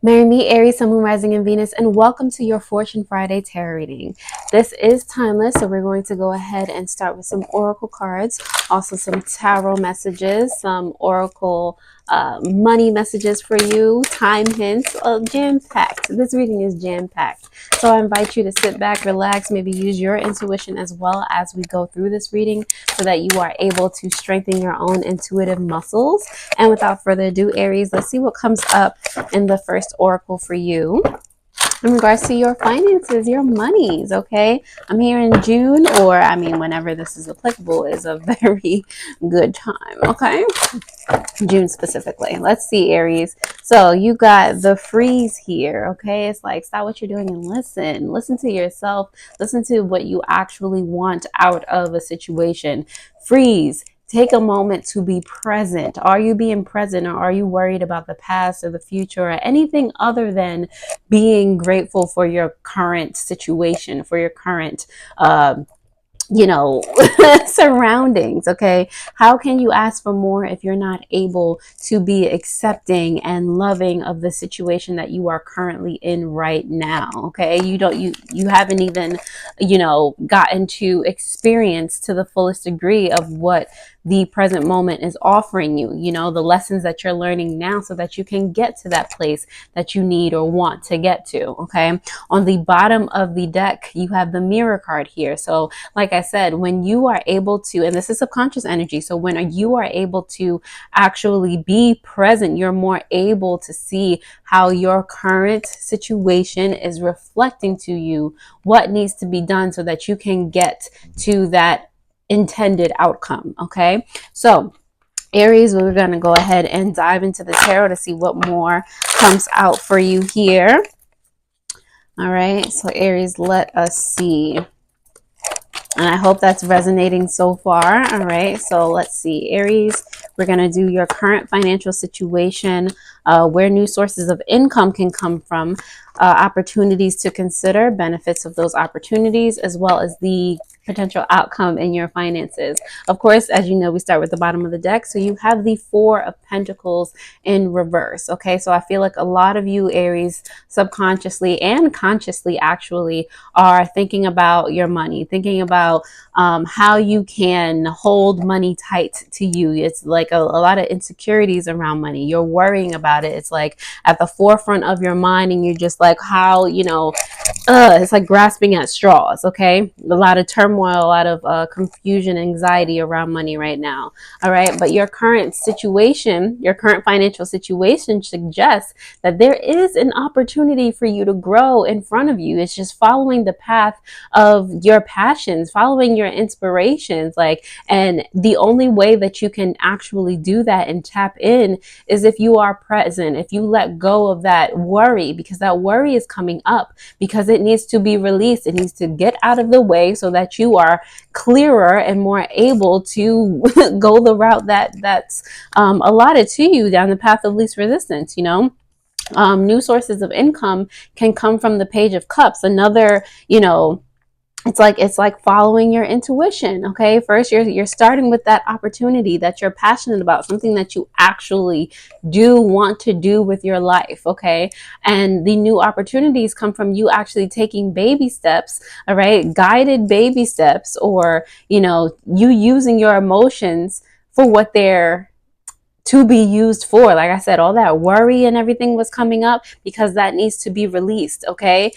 Marry me, Aries, Sun, Moon, Rising, and Venus, and welcome to your Fortune Friday Tarot reading. This is timeless, so we're going to go ahead and start with some oracle cards, also some tarot messages, some oracle money messages for you, time hints, jam-packed. This reading is jam-packed. So I invite you to sit back, relax, maybe use your intuition as well as we go through this reading so that you are able to strengthen your own intuitive muscles. And without further ado, Aries, let's see what comes up in the first oracle for you in regards to your finances, your monies. Okay, I'm here in June, or I mean whenever this is applicable is a very good time. Okay, June specifically. Let's see, Aries. So you got the freeze here. Okay, it's like stop what you're doing and listen to yourself, listen to what you actually want out of a situation. Freeze. Take a moment to be present. Are you being present, or are you worried about the past or the future or anything other than being grateful for your current situation, for your current surroundings? Okay, how can you ask for more if you're not able to be accepting and loving of the situation that you are currently in right now? Okay, you haven't even gotten to experience to the fullest degree of what the present moment is offering you, the lessons that you're learning now so that you can get to that place that you need or want to get to. Okay, on the bottom of the deck you have the mirror card here. So like I said, when you are able to, and this is subconscious energy, so when you are able to actually be present, you're more able to see how your current situation is reflecting to you what needs to be done so that you can get to that intended outcome. Okay, so Aries, we're going to go ahead and dive into the tarot to see what more comes out for you here. All right, so Aries, let us see. And I hope that's resonating so far. All right, so let's see. Aries, we're going to do your current financial situation, where new sources of income can come from, opportunities to consider, benefits of those opportunities, as well as the potential outcome in your finances. Of course, as you know, we start with the bottom of the deck. So you have the Four of Pentacles in reverse. Okay, so I feel like a lot of you, Aries, subconsciously and consciously actually are thinking about your money, thinking about how you can hold money tight to you. It's like a lot of insecurities around money. You're worrying about it. It's like at the forefront of your mind, and you're just like, how, it's like grasping at straws. Okay, a lot of turmoil, a lot of confusion, anxiety around money right now. All right, but your current situation, your current financial situation suggests that there is an opportunity for you to grow in front of you. It's just following the path of your passions, following your inspirations. And the only way that you can actually do that and tap in is if you are present, if you let go of that worry, because that worry is coming up, because it needs to be released. It needs to get out of the way so that you are clearer and more able to go the route that's allotted to you, down the path of least resistance. New sources of income can come from the Page of Cups. Another, it's like following your intuition. Okay, first you're starting with that opportunity that you're passionate about, something that you actually do want to do with your life. Okay, and the new opportunities come from you actually taking baby steps. All right, guided baby steps, or you using your emotions for what they're to be used for. Like I said, all that worry and everything was coming up because that needs to be released. Okay,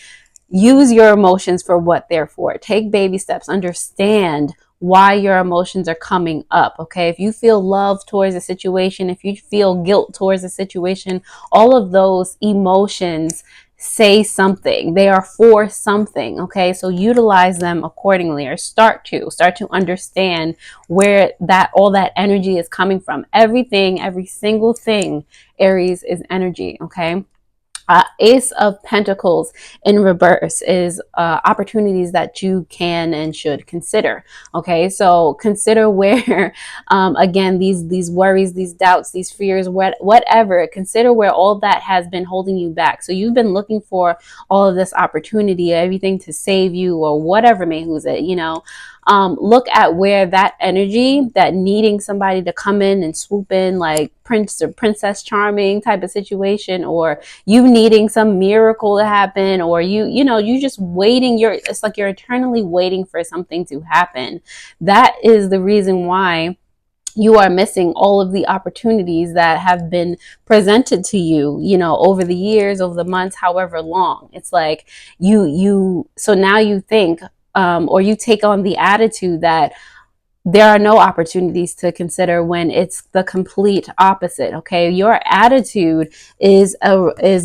use your emotions for what they're for. Take baby steps. Understand why your emotions are coming up. Okay, if you feel love towards a situation, if you feel guilt towards a situation, all of those emotions say something. They are for something. Okay, so utilize them accordingly, or start to understand where that all that energy is coming from. Every single thing, Aries, is energy. Okay, Ace of Pentacles in reverse is opportunities that you can and should consider. Okay, so consider where, again, these worries, these doubts, these fears, whatever. Consider where all that has been holding you back. So you've been looking for all of this opportunity, everything to save you, or whatever may who's it. look at where that energy, that needing somebody to come in and swoop in, like Prince or Princess Charming type of situation, or you needing some miracle to happen, or you just waiting, it's like you're eternally waiting for something to happen. That is the reason why you are missing all of the opportunities that have been presented to you, over the years, over the months, however long. It's like so now you think, or you take on the attitude that there are no opportunities to consider, when it's the complete opposite. Okay, your attitude is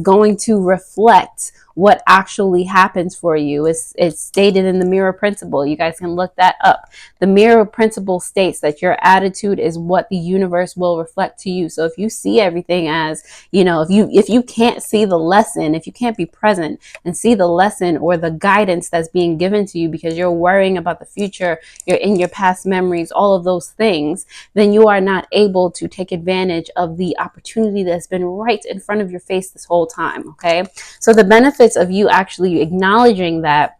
going to reflect what actually happens for you. It's stated in the mirror principle. You guys can look that up. The mirror principle states that your attitude is what the universe will reflect to you. So if you see everything as, if you can't see the lesson, if you can't be present and see the lesson or the guidance that's being given to you because you're worrying about the future, you're in your past memories, all of those things, then you are not able to take advantage of the opportunity that's been right in front of your face this whole time. Okay, so the benefits of you actually acknowledging that,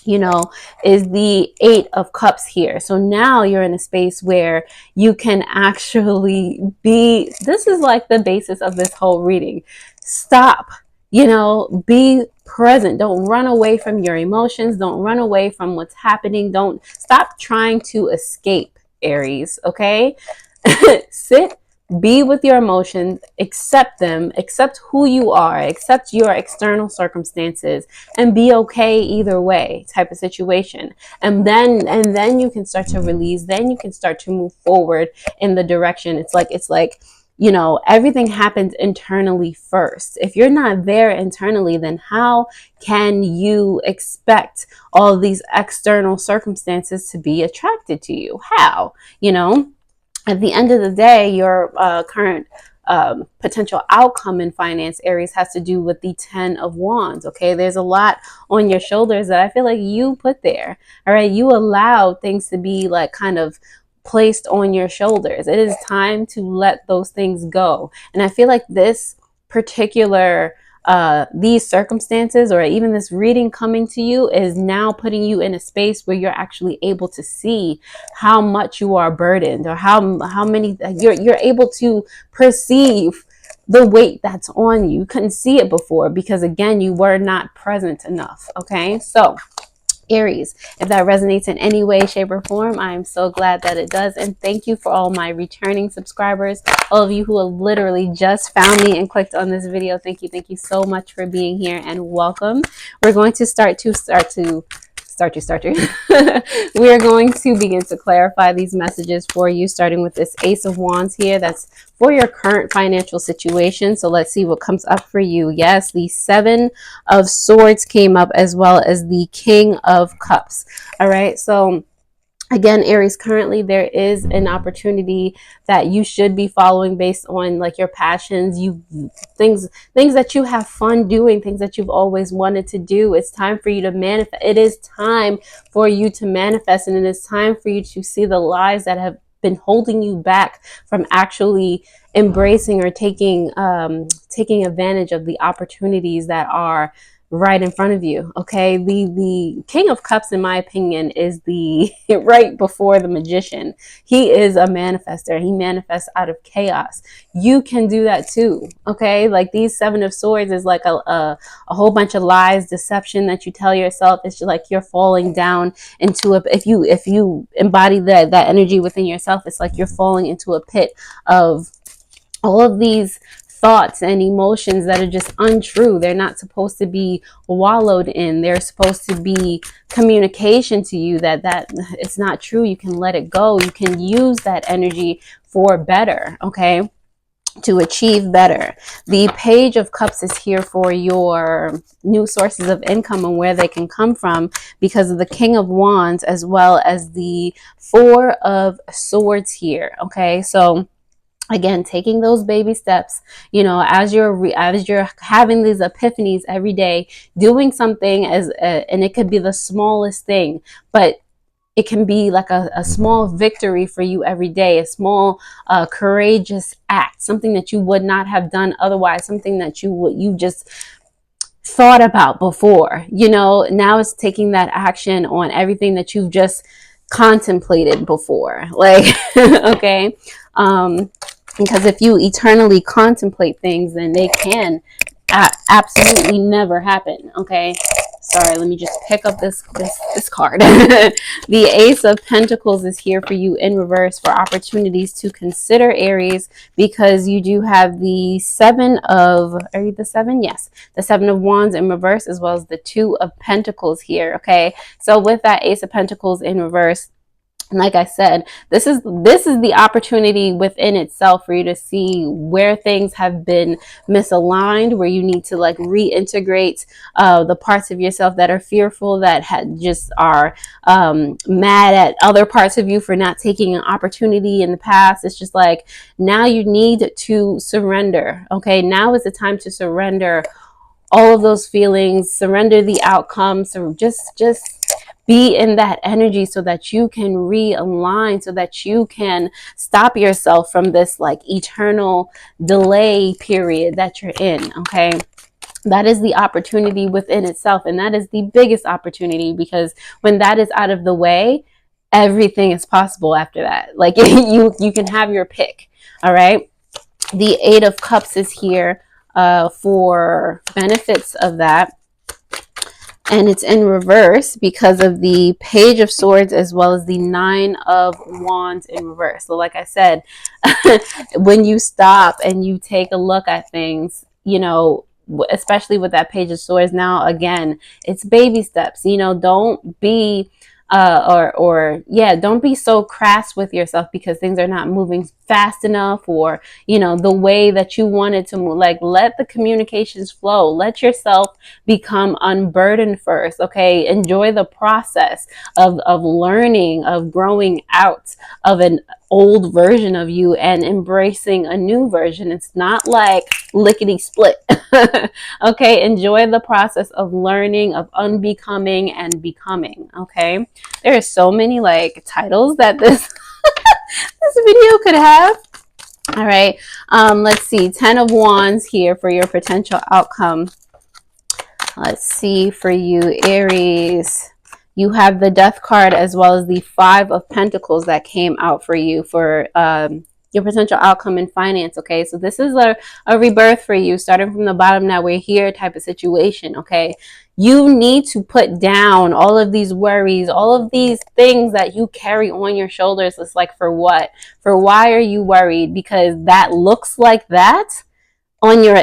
is the 8 of Cups here. So now you're in a space where you can actually this is like the basis of this whole reading. Stop, be present. Don't run away from your emotions. Don't run away from what's happening. Don't stop trying to escape, Aries. Okay. Sit, be with your emotions, accept them, accept who you are, accept your external circumstances, and be okay either way type of situation. And then you can start to release, then you can start to move forward in the direction. It's like everything happens internally first. If you're not there internally, then how can you expect all these external circumstances to be attracted to you? How? At the end of the day, your current potential outcome in finance, Aries, has to do with the 10 of Wands. Okay, there's a lot on your shoulders that I feel like you put there. All right, you allow things to be like kind of placed on your shoulders. It is time to let those things go. And I feel like this particular these circumstances, or even this reading coming to you, is now putting you in a space where you're actually able to see how much you are burdened, or how many you're able to perceive the weight that's on you. You couldn't see it before because, again, you were not present enough. Okay, so Aries, if that resonates in any way, shape, or form, I am so glad that it does. And thank you for all my returning subscribers, all of you who have literally just found me and clicked on this video. Thank you so much for being here, and welcome. We're going to we are going to begin to clarify these messages for you, starting with this Ace of Wands here. That's for your current financial situation. So let's see what comes up for you. Yes, the 7 of Swords came up, as well as the King of Cups. All right, so again, Aries, currently there is an opportunity that you should be following based on like your passions, things that you have fun doing, things that you've always wanted to do. It's time for you to manifest. It is time for you to manifest, and it is time for you to see the lies that have been holding you back from actually embracing or taking advantage of the opportunities that are right in front of you. Okay, the King of Cups, in my opinion, is the right before the Magician. He is a manifester. He manifests out of chaos. You can do that too. Okay, like these 7 of Swords is like a whole bunch of lies, deception that you tell yourself. It's just like you're falling down into a, if you embody that energy within yourself, it's like you're falling into a pit of all of these thoughts and emotions that are just untrue. They're not supposed to be wallowed in. They're supposed to be communication to you that it's not true. You can let it go. You can use that energy for better, okay, to achieve better. The Page of Cups is here for your new sources of income and where they can come from, because of the King of Wands as well as the 4 of Swords here. Okay, so again, taking those baby steps, as you're having these epiphanies every day, doing something and it could be the smallest thing, but it can be like a small victory for you every day, a small courageous act, something that you would not have done otherwise, something that you just thought about before. Now it's taking that action on everything that you've just contemplated before. Like, okay. Because if you eternally contemplate things, then they can absolutely never happen. Okay. Sorry, let me just pick up this card. The Ace of Pentacles is here for you in reverse for opportunities to consider, Aries, because you do have the Seven of, are you the Seven? Yes, the Seven of Wands in reverse, as well as the Two of Pentacles here. Okay, so with that Ace of Pentacles in reverse, like I said, this is the opportunity within itself for you to see where things have been misaligned, where you need to like reintegrate the parts of yourself that are fearful, that just are mad at other parts of you for not taking an opportunity in the past. It's just like, now you need to surrender. Okay, now is the time to surrender all of those feelings, surrender the outcome. So just be in that energy so that you can realign, so that you can stop yourself from this like eternal delay period that you're in. Okay, that is the opportunity within itself, and that is the biggest opportunity, because when that is out of the way, everything is possible after that. Like, you can have your pick. All right, the Eight of Cups is here for benefits of that, and it's in reverse because of the Page of Swords as well as the Nine of Wands in reverse. So like I said, when you stop and you take a look at things, you know, especially with that Page of Swords, now again, it's baby steps. You know, don't be don't be so crass with yourself because things are not moving fast enough, or you know, the way that you want it to move. Like, let the communications flow, let yourself become unburdened first. Okay, enjoy the process of learning, of growing out of an old version of you and embracing a new version. It's not like lickety split. Okay, enjoy the process of learning, of unbecoming and becoming. Okay, there are so many like titles that this this video could have. All right, let's see. 10 of Wands here for your potential outcome. Let's see, for you, Aries, you have the Death card as well as the Five of Pentacles that came out for you for your potential outcome in finance. Okay, so this is a rebirth for you, starting from the bottom, now we're here type of situation. Okay, you need to put down all of these worries, all of these things that you carry on your shoulders. It's like, for what? For why are you worried? Because that looks like that on your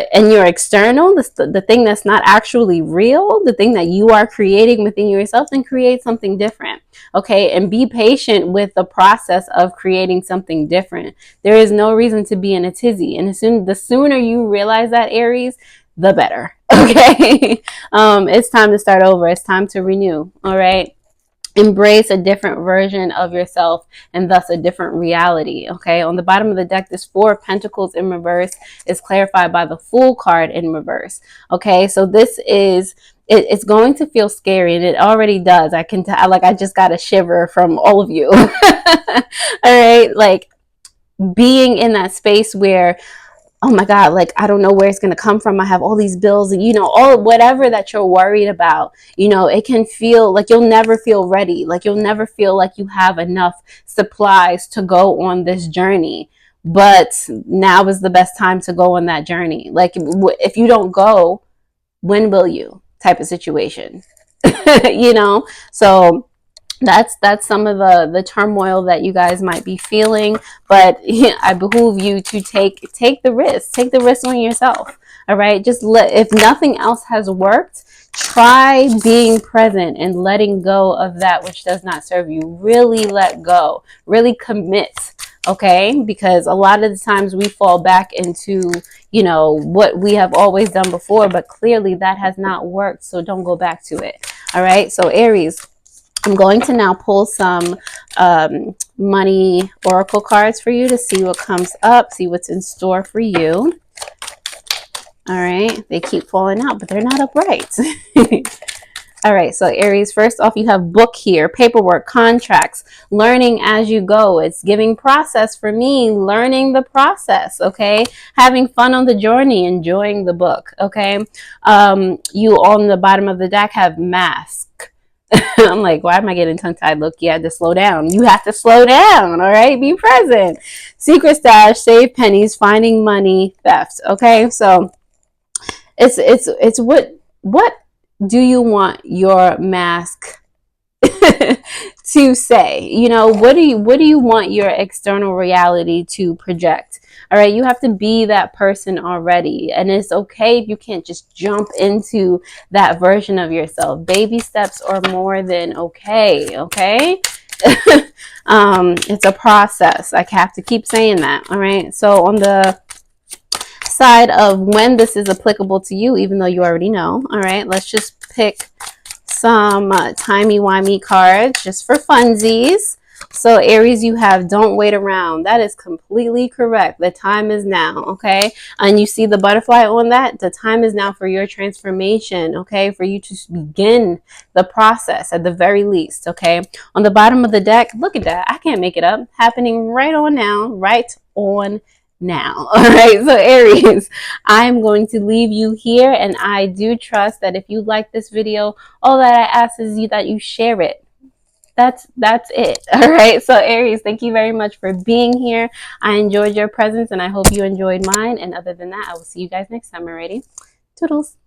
external, the thing that's not actually real, the thing that you are creating within yourself, then create something different. Okay, and be patient with the process of creating something different. There is no reason to be in a tizzy, and the sooner you realize that, Aries, the better. Okay, it's time to start over. It's time to renew. All right, embrace a different version of yourself and thus a different reality. Okay, on the bottom of the deck, this Four of Pentacles in reverse is clarified by the Fool card in reverse. Okay, so this is it's going to feel scary, and it already does. I can tell, like, I just got a shiver from all of you. All right, like, being in that space where, oh my God, like, I don't know where it's going to come from. I have all these bills, and, you know, all whatever that you're worried about, you know, it can feel like you'll never feel ready. Like, you'll never feel like you have enough supplies to go on this journey. But now is the best time to go on that journey. Like, if you don't go, when will you? Type of situation. You know, so that's some of the turmoil that you guys might be feeling, but I behoove you to take the risk on yourself. All right, just if nothing else has worked, try being present and letting go of that which does not serve you. Really let go, really commit. Okay, because a lot of the times we fall back into, you know, what we have always done before, but clearly that has not worked, so don't go back to it. All right, so Aries, I'm going to now pull some money oracle cards for you to see what comes up, see what's in store for you. All right, they keep falling out, but they're not upright. All right, so Aries, first off, you have book here, paperwork, contracts, learning as you go. It's giving process for me, learning the process, okay? Having fun on the journey, enjoying the book, okay? You on the bottom of the deck have mask, I'm like, why am I getting tongue-tied? Look, you had to slow down. You have to slow down, all right? Be present. Secret stash, save pennies, finding money, theft. Okay, so it's what do you want your mask to say? You know, what do you want your external reality to project? All right, you have to be that person already, and it's okay if you can't just jump into that version of yourself. Baby steps are more than okay. Okay. It's a process. I have to keep saying that. All right, so on the side of when this is applicable to you, even though you already know, all right, let's just pick some timey-wimey cards just for funsies. So Aries, you have don't wait around. That is completely correct. The time is now, okay? And you see the butterfly on that? The time is now for your transformation, okay? For you to begin the process at the very least, okay? On the bottom of the deck, look at that. I can't make it up. Happening right on now, right on now. All right, so Aries, I'm going to leave you here, and I do trust that if you like this video, all that I ask is that you share it. That's it. All right, so Aries, thank you very much for being here. I enjoyed your presence, and I hope you enjoyed mine. And other than that, I will see you guys next time. Alrighty, toodles.